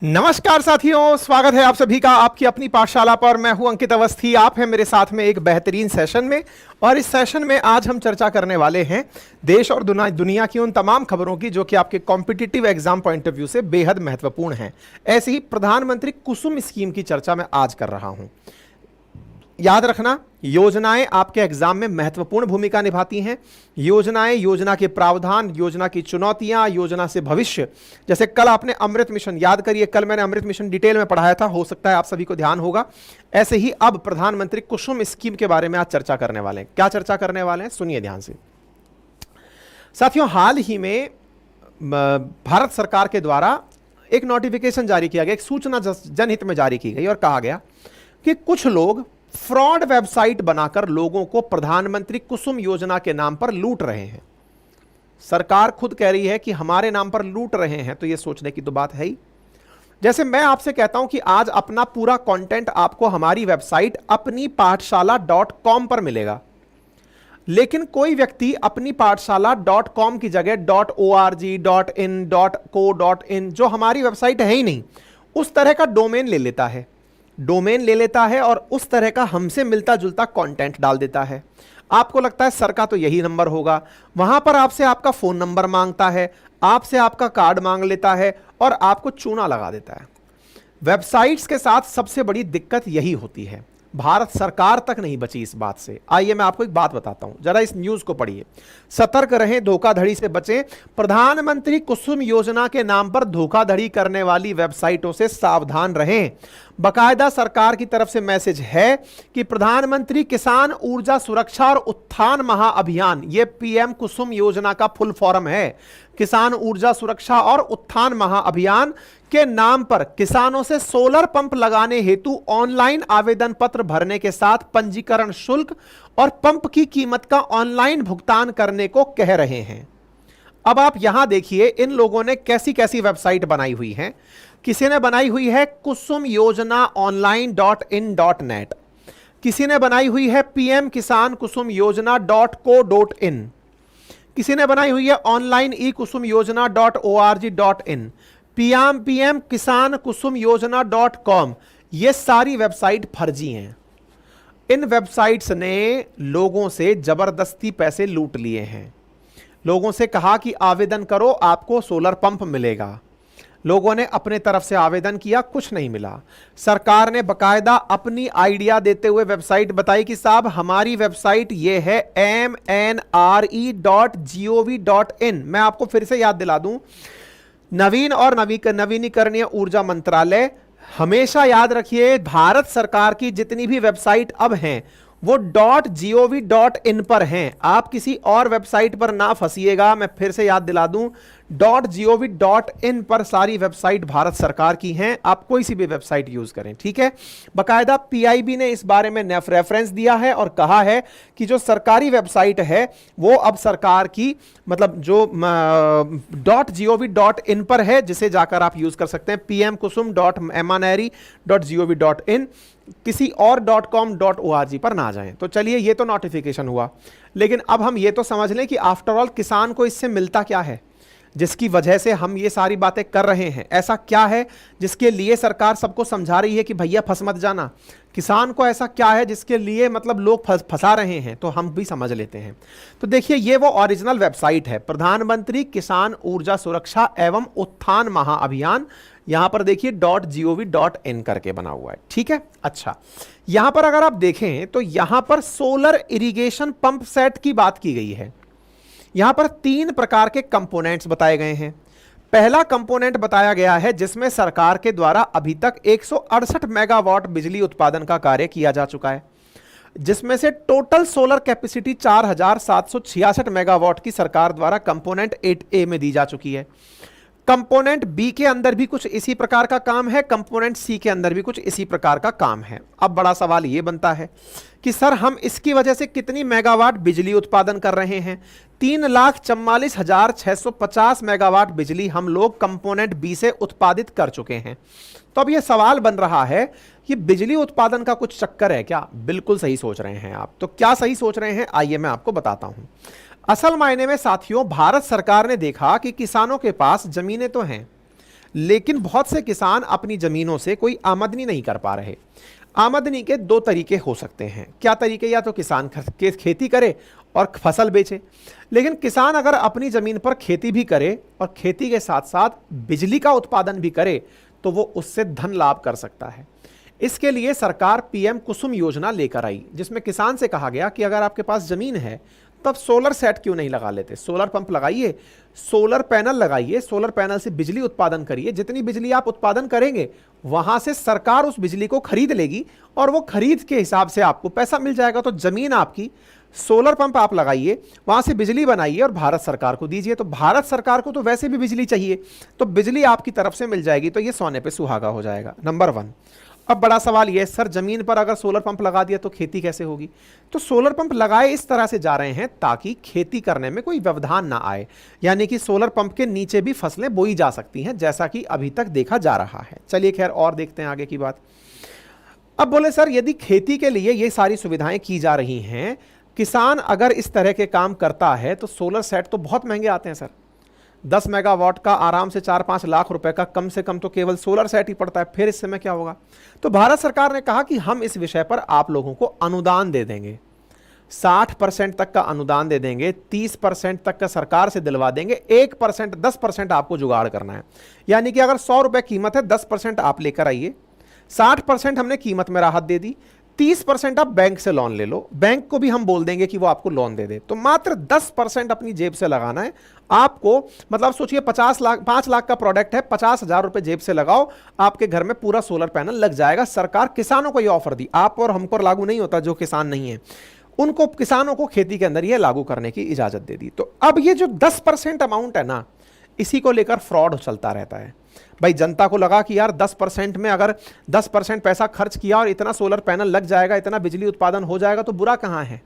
नमस्कार साथियों, स्वागत है आप सभी का आपकी अपनी पाठशाला पर। मैं हूं अंकित अवस्थी, आप हैं मेरे साथ में एक बेहतरीन सेशन में। और इस सेशन में आज हम चर्चा करने वाले हैं देश और दुनिया की उन तमाम खबरों की जो कि आपके competitive exam point of view से बेहद महत्वपूर्ण हैं। ऐसे ही प्रधानमंत्री कुसुम स्कीम की चर्चा मैं आज कर रहा हूं। याद रखना, योजनाएं आपके एग्जाम में महत्वपूर्ण भूमिका निभाती हैं। योजनाएं, योजना के प्रावधान, योजना की चुनौतियां, योजना से भविष्य। जैसे कल आपने अमृत मिशन याद करिए, कल मैंने अमृत मिशन डिटेल में पढ़ाया था, हो सकता है आप सभी को ध्यान होगा। ऐसे ही अब प्रधानमंत्री कुसुम स्कीम के बारे में आज चर्चा करने वाले हैं। क्या चर्चा करने वाले हैं, सुनिए ध्यान से साथियों। हाल ही में भारत सरकार के द्वारा एक नोटिफिकेशन जारी किया गया, एक सूचना जनहित में जारी की गई और कहा गया कि कुछ लोग फ्रॉड वेबसाइट बनाकर लोगों को प्रधानमंत्री कुसुम योजना के नाम पर लूट रहे हैं। सरकार खुद कह रही है कि हमारे नाम पर लूट रहे हैं, तो यह सोचने की तो बात है ही। जैसे मैं आपसे कहता हूं कि आज अपना पूरा कंटेंट आपको हमारी वेबसाइट अपनी पाठशाला.com पर मिलेगा, लेकिन कोई व्यक्ति अपनी पाठशाला.com की जगह .org, .in, .co, .in जो हमारी वेबसाइट है ही नहीं, उस तरह का डोमेन ले लेता है और उस तरह का हमसे मिलता जुलता कंटेंट डाल देता है। आपको लगता है सर का तो यही नंबर होगा, वहां पर आपसे आपका फोन नंबर मांगता है, आपसे आपका कार्ड मांग लेता है और आपको चूना लगा देता है। वेबसाइट्स के साथ सबसे बड़ी दिक्कत यही होती है। भारत सरकार तक नहीं बची इस बात से। आइए मैं आपको एक बात बताता हूं, जरा इस न्यूज को पढ़िए। सतर्क रहें, धोखाधड़ी से बचें। प्रधानमंत्री कुसुम योजना के नाम पर धोखाधड़ी करने वाली वेबसाइटों से सावधान रहें। बकायदा सरकार की तरफ से मैसेज है कि प्रधानमंत्री किसान ऊर्जा सुरक्षा और उत्थान महाअभियान, यह पीएम कुसुम योजना का फुल फॉर्म है। किसान ऊर्जा सुरक्षा और उत्थान महाअभियान के नाम पर किसानों से सोलर पंप लगाने हेतु ऑनलाइन आवेदन पत्र भरने के साथ पंजीकरण शुल्क और पंप की कीमत का ऑनलाइन भुगतान करने को कह रहे हैं। अब आप यहां देखिए, इन लोगों ने कैसी कैसी वेबसाइट बनाई हुई है। किसी ने बनाई हुई है कुसुम योजना online.in.net, किसी ने बनाई हुई है पीएम किसान कुसुम योजना .co.in, किसी ने बनाई हुई है ऑनलाइन ई कुसुम योजना .org.in, पीएम किसान कुसुम योजना .com। ये सारी वेबसाइट फर्जी हैं। इन वेबसाइट्स ने लोगों से जबरदस्ती पैसे लूट लिए हैं। लोगों से कहा कि आवेदन करो, आपको सोलर पंप मिलेगा। लोगों ने अपने तरफ से आवेदन किया, कुछ नहीं मिला। सरकार ने बकायदा अपनी आइडिया देते हुए वेबसाइट बताई कि साहब हमारी वेबसाइट ये है mnre.gov.in। मैं आपको फिर से याद दिला दूं, नवीन और नवीनीकरणीय ऊर्जा मंत्रालय, हमेशा याद रखिए भारत सरकार की जितनी भी वेबसाइट अब हैं वो .gov.in पर हैं। आप किसी और वेबसाइट पर ना फंसिएगा। मैं फिर से याद दिला दूं, .gov.in पर सारी वेबसाइट भारत सरकार की हैं। आप कोई सी भी वेबसाइट यूज करें, ठीक है। बकायदा पीआईबी ने इस बारे में रेफरेंस दिया है और कहा है कि जो सरकारी वेबसाइट है वो अब सरकार की, मतलब जो .gov.in पर है, जिसे जाकर आप यूज कर सकते हैं। pm-kusum.mnre.gov.in, किसी और .com .org पर ना जाएं। तो चलिए, ये तो नोटिफिकेशन हुआ, लेकिन अब हम ये तो समझ लें कि आफ्टर ऑल किसान को इससे मिलता क्या है, जिसकी वजह से हम ये सारी बातें कर रहे हैं। ऐसा क्या है जिसके लिए सरकार सबको समझा रही है कि भैया फंस मत जाना। किसान को ऐसा क्या है जिसके लिए मतलब लोग फंसा रहे हैं, तो हम भी समझ लेते हैं। तो देखिए, ये वो ओरिजिनल वेबसाइट है, प्रधानमंत्री किसान ऊर्जा सुरक्षा एवं उत्थान महाअभियान। यहां पर देखिए .gov.in करके बना हुआ है, ठीक है। अच्छा, यहां पर अगर आप देखें तो यहां पर सोलर इरिगेशन पंप सेट की बात की गई है। यहां पर 3 प्रकार के कंपोनेंट्स बताए गए हैं। पहला कंपोनेंट बताया गया है जिसमें सरकार के द्वारा अभी तक 168 मेगावाट बिजली उत्पादन का कार्य किया जा चुका है, जिसमें से टोटल सोलर कैपेसिटी 4766 मेगावाट की सरकार द्वारा कंपोनेंट 8A में दी जा चुकी है। कंपोनेंट बी के अंदर भी कुछ इसी प्रकार का काम है, कंपोनेंट सी के अंदर भी कुछ इसी प्रकार का काम है। अब बड़ा सवाल यह बनता है कि सर हम इसकी वजह से कितनी मेगावाट बिजली उत्पादन कर रहे हैं। 3,44,650 मेगावाट बिजली हम लोग कंपोनेंट बी से उत्पादित कर चुके हैं। तो अब यह सवाल बन रहा है कि बिजली उत्पादन का कुछ चक्कर है क्या। बिल्कुल सही सोच रहे हैं आप। तो क्या सही सोच रहे हैं, आइए मैं आपको बताता हूं। असल मायने में साथियों, भारत सरकार ने देखा कि किसानों के पास जमीनें तो हैं, लेकिन बहुत से किसान अपनी जमीनों से कोई आमदनी नहीं कर पा रहे। आमदनी के दो तरीके हो सकते हैं। क्या तरीके? या तो किसान खेती करे और फसल बेचे, लेकिन किसान अगर अपनी जमीन पर खेती भी करे और खेती के साथ साथ बिजली का उत्पादन भी करे तो वो उससे धन लाभ कर सकता है। इसके लिए सरकार पीएम कुसुम योजना लेकर आई, जिसमें किसान से कहा गया कि अगर आपके पास जमीन है तब सोलर सेट क्यों नहीं लगा लेते, सोलर पंप लगाइए, सोलर पैनल लगाइए, सोलर पैनल से बिजली उत्पादन करिए। जितनी बिजली आप उत्पादन करेंगे वहां से सरकार उस बिजली को खरीद लेगी और वो खरीद के हिसाब से आपको पैसा मिल जाएगा। तो जमीन आपकी, सोलर पंप आप लगाइए, वहां से बिजली बनाइए और भारत सरकार को दीजिए। तो भारत सरकार को तो वैसे भी बिजली चाहिए, तो बिजली आपकी तरफ से मिल जाएगी। तो ये सोने पे सुहागा हो जाएगा, नंबर 1। अब बड़ा सवाल यह है, सर जमीन पर अगर सोलर पंप लगा दिया तो खेती कैसे होगी? तो सोलर पंप लगाए इस तरह से जा रहे हैं ताकि खेती करने में कोई व्यवधान ना आए, यानी कि सोलर पंप के नीचे भी फसलें बोई जा सकती हैं, जैसा कि अभी तक देखा जा रहा है। चलिए खैर और देखते हैं आगे की बात। अब बोले सर यदि खेती के लिए ये सारी सुविधाएं की जा रही हैं, किसान अगर इस तरह के काम करता है तो सोलर सेट तो बहुत महंगे आते हैं सर। 10 मेगावाट का आराम से 4-5 लाख रुपए का कम से कम तो केवल सोलर सेट ही पड़ता है। फिर इस समय क्या होगा? तो भारत सरकार ने कहा कि हम इस विषय पर आप लोगों को अनुदान दे देंगे, 60% तक का अनुदान दे देंगे, 30% तक का सरकार से दिलवा देंगे, 1% 10% आपको जुगाड़ करना है। यानी कि अगर 100 रुपए कीमत है, 10% आप लेकर आइए, 60% हमने कीमत में राहत दे दी, 30% आप बैंक से लोन ले लो, बैंक को भी हम बोल देंगे कि वो आपको लोन दे दे। तो मात्र 10% अपनी जेब से लगाना है आपको। मतलब सोचिए 5 लाख का प्रोडक्ट है, 50,000 रुपए जेब से लगाओ, आपके घर में पूरा सोलर पैनल लग जाएगा। सरकार किसानों को ये ऑफर दी, आप और हम पर लागू नहीं होता, जो किसान नहीं है उनको, किसानों को खेती के अंदर ये लागू करने की इजाजत दे दी। तो अब ये जो 10% अमाउंट है ना, इसी को लेकर फ्रॉड चलता रहता है। भाई जनता को लगा कि यार 10% में अगर 10% पैसा खर्च किया और इतना सोलर पैनल लग जाएगा, इतना बिजली उत्पादन हो जाएगा, तो बुरा कहां है?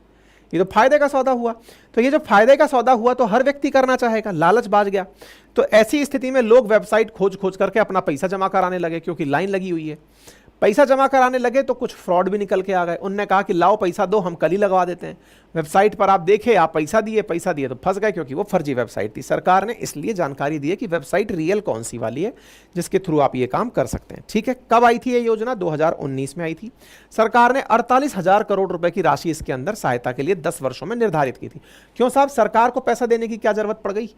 ये तो फायदे का सौदा हुआ। तो ये जो फायदे का सौदा हुआ तो हर व्यक्ति करना चाहेगा, लालच बाज गया। तो ऐसी स्थिति में लोग वेबसाइट खोज खोज करके अपना पैसा जमा कराने लगे, क्योंकि लाइन लगी हुई है। पैसा जमा कराने लगे तो कुछ फ्रॉड भी निकल के आ गए। उनने कहा कि लाओ पैसा दो, हम कल ही लगवा देते हैं। वेबसाइट पर आप देखे, आप पैसा दिए तो फंस गए, क्योंकि वो फर्जी वेबसाइट थी। सरकार ने इसलिए जानकारी दी है कि वेबसाइट रियल कौन सी वाली है जिसके थ्रू आप ये काम कर सकते हैं। ठीक है, कब आई थी ये योजना? 2019 में आई थी। सरकार ने 48,000 करोड़ रुपए की राशि इसके अंदर सहायता के लिए 10 वर्षों में निर्धारित की थी। क्यों साहब, सरकार को पैसा देने की क्या जरूरत पड़ गई?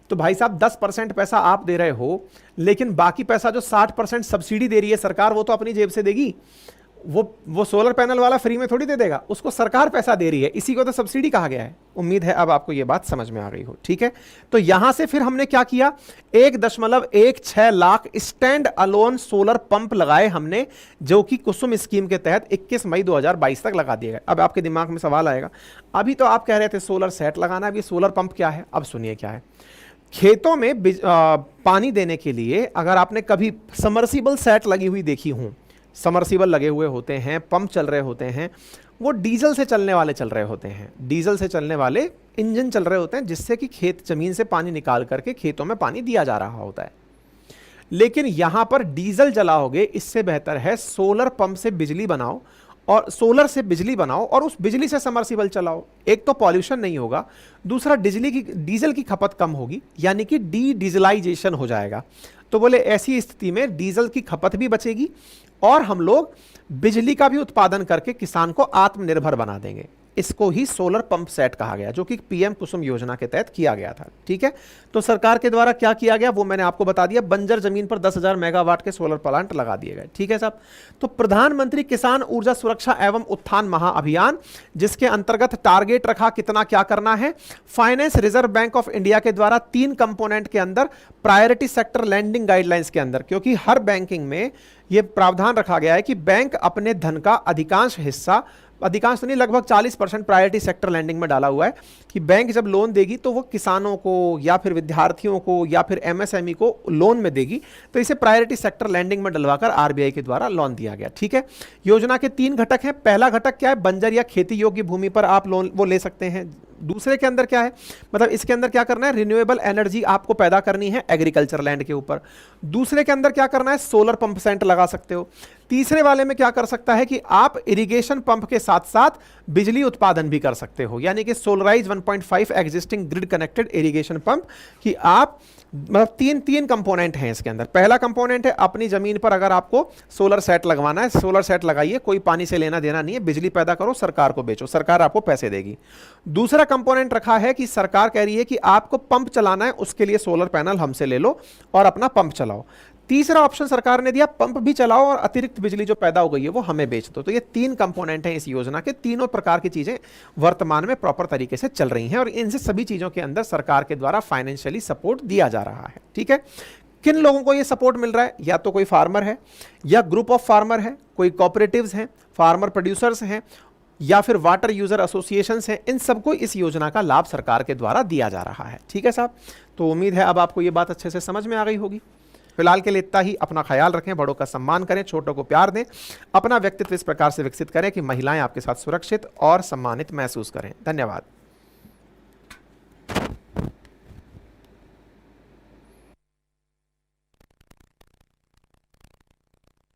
तो भाई साहब 10% पैसा आप दे रहे हो, लेकिन बाकी पैसा जो 60% सब्सिडी दे रही है सरकार, वो तो अपनी जेब से देगी। वो सोलर पैनल वाला फ्री में थोड़ी दे देगा, उसको सरकार पैसा दे रही है, इसी को तो सब्सिडी कहा गया है। उम्मीद है अब आपको ये बात समझ में आ गई हो। ठीक है, तो यहां से फिर हमने क्या किया, 1.16 lakh stand alone solar pump लगाए हमने, जो कि कुसुम स्कीम के तहत 21 मई 2022 तक लगा दिए गए। अब आपके दिमाग में सवाल आएगा, अभी तो आप कह रहे थे सोलर सेट लगाना, अभी सोलर पंप क्या है? अब सुनिए क्या है। खेतों में पानी देने के लिए अगर आपने कभी समर्सिबल सेट लगी हुई देखी हो, समर्सिबल लगे हुए होते हैं, पंप चल रहे होते हैं, वो डीजल से चलने वाले चल रहे होते हैं, डीजल से चलने वाले इंजन चल रहे होते हैं, जिससे कि खेत जमीन से पानी निकाल करके खेतों में पानी दिया जा रहा होता है। लेकिन यहां पर डीजल जलाओगे, इससे बेहतर है सोलर पंप से बिजली बनाओ और सोलर से बिजली बनाओ और उस बिजली से समर्सिबल चलाओ। एक तो पॉल्यूशन नहीं होगा, दूसरा डीजल की खपत कम होगी, यानी कि डी डीजलाइजेशन हो जाएगा। तो बोले ऐसी स्थिति में डीजल की खपत भी बचेगी और हम लोग बिजली का भी उत्पादन करके किसान को आत्मनिर्भर बना देंगे। इसको ही सोलर पंप सेट कहा गया, जो कि पीएम कुसुम योजना के तहत किया गया था। ठीक है, तो सरकार के द्वारा क्या किया गया वो मैंने आपको बता दिया। बंजर जमीन पर 10,000 मेगावाट के सोलर प्लांट लगा दिए गए। ठीक है साहब, तो प्रधानमंत्री किसान ऊर्जा सुरक्षा एवं उत्थान महाअभियान, जिसके अंतर्गत टारगेट रखा कितना क्या करना है। Finance reserve bank of India के द्वारा 3 कंपोनेंट के अंदर प्रायोरिटी सेक्टर लैंडिंग गाइडलाइंस के अंदर, क्योंकि हर बैंकिंग में यह प्रावधान रखा गया है कि बैंक अपने धन का अधिकांश हिस्सा, अधिकांश तो नहीं, लगभग 40% प्रायोरिटी सेक्टर लैंडिंग में डाला हुआ है कि बैंक जब लोन देगी तो वो किसानों को या फिर विद्यार्थियों को या फिर एमएसएमई को लोन में देगी। तो इसे प्रायोरिटी सेक्टर लैंडिंग में डलवाकर आरबीआई के द्वारा लोन दिया गया। ठीक है, योजना के 3 घटक हैं। पहला घटक क्या है, बंजर या खेती योग्य भूमि पर आप लोन वो ले सकते हैं। दूसरे के अंदर क्या है, मतलब इसके अंदर क्या करना है, रिन्यूएबल एनर्जी आपको पैदा करनी है एग्रीकल्चर लैंड के ऊपर। दूसरे के अंदर क्या करना है, सोलर पंप सेट लगा सकते हो। तीसरे वाले में क्या कर सकता है कि आप इरिगेशन पंप के साथ साथ बिजली उत्पादन भी कर सकते हो, यानी कि solarise 1.5 existing grid connected irrigation pump, कि आप मतलब तीन तीन कंपोनेंट हैं इसके अंदर। पहला कंपोनेंट है अपनी जमीन पर अगर आपको सोलर सेट लगवाना है, सोलर सेट लगाइए, कोई पानी से लेना देना नहीं है, बिजली पैदा करो, सरकार को बेचो, सरकार आपको पैसे देगी। दूसरा कंपोनेंट रखा है कि सरकार कह रही है कि आपको पंप चलाना है, उसके लिए सोलर पैनल हमसे ले लो और अपना पंप चलाओ। तीसरा ऑप्शन सरकार ने दिया, पंप भी चलाओ और अतिरिक्त बिजली जो पैदा हो गई है वो हमें बेच दो। तो ये तीन कंपोनेंट हैं इस योजना के। तीनों प्रकार की चीजें वर्तमान में प्रॉपर तरीके से चल रही हैं और इनसे सभी चीजों के अंदर सरकार के द्वारा फाइनेंशियली सपोर्ट दिया जा रहा है। ठीक है, किन लोगों को ये सपोर्ट मिल रहा है? या तो कोई फार्मर है, या ग्रुप ऑफ फार्मर है, कोई कोऑपरेटिव्स हैं, फार्मर प्रोड्यूसर्स हैं, या फिर वाटर यूजर एसोसिएशंस हैं। इन सबको इस योजना का लाभ सरकार के द्वारा दिया जा रहा है। ठीक है साहब, तो उम्मीद है अब आपको ये बात अच्छे से समझ में आ गई होगी। फिलहाल के लिए इतना ही। अपना ख्याल रखें, बड़ों का सम्मान करें, छोटों को प्यार दें, अपना व्यक्तित्व इस प्रकार से विकसित करें कि महिलाएं आपके साथ सुरक्षित और सम्मानित महसूस करें। धन्यवाद।